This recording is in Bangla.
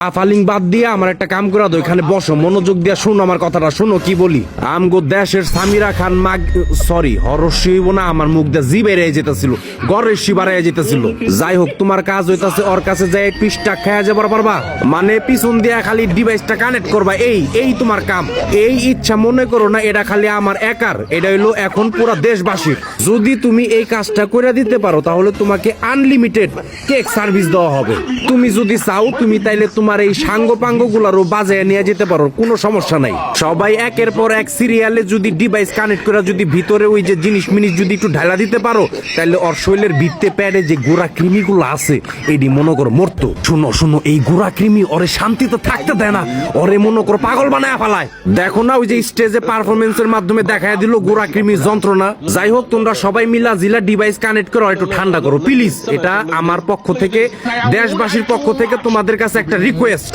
আফালিং বাদ দিয়ে আমার একটা কাম করে দাও, এখানে বসো, মনোযোগ দিয়ে শুনো আমার কথাটা, শুনো কি বলি। আমগো দেশের সামিরা খান সরি হরস্যি হইব না, আমার মুখ দিয়ে জি বেড়ে যেতেছিল, গরের শি বাড়াইয়া যেতেছিল। যাই হোক, তোমার কাজ হইতাছে ওর কাছে যাই পিসটা খেয়া যাবার পারবা, মানে পিছন দিয়া খালি ডিভাইসটা কানেক্ট করবা, এই তোমার কাম। এই ইচ্ছা মনে করো না এটা খালি আমার একার, এটা হইলো এখন পুরা দেশবাসীর। যদি তুমি এই কাজটা করে দিতে পারো তাহলে তোমাকে আনলিমিটেড কেক সার্ভিস দেওয়া হবে। তুমি যদি চাও তুমি তাইলে তোমার এই সাঙ্গ পাঙ্গ গুলারও বাজায় নিয়ে যেতে পারো, কোনো সমস্যা নাই। সবাই একের পর এক সিরিয়ালে যদি ডিভাইস কানেক্ট করে যদি ভিতরে ওই যে জিনিস মিনিস যদি একটু ঢালা দিতে পারো, তাহলে ওর শরীরের ভিত্তে প্যাডে যে গোড়া কৃমি গুলো আছে এটি মনে করো মরতো। শুনো এই গোড়া কৃমি ওরে শান্তিতে থাকতে দেয় না, ওরে মনে করো পাগল বানায় ফেলায়। দেখো না ওই যে স্টেজে পারফরমেন্সের মাধ্যমে দেখায় দিল গোড়া কৃমির যন্ত্রণা। যাই হোক, তোমরা সবাই মিলা জিলা ডিভাইস কানেক্ট করো, একটু ঠান্ডা করো প্লিজ। এটা আমার পক্ষ থেকে, দেশবাসীর পক্ষ থেকে তোমাদের কাছে একটা রিকোয়েস্ট।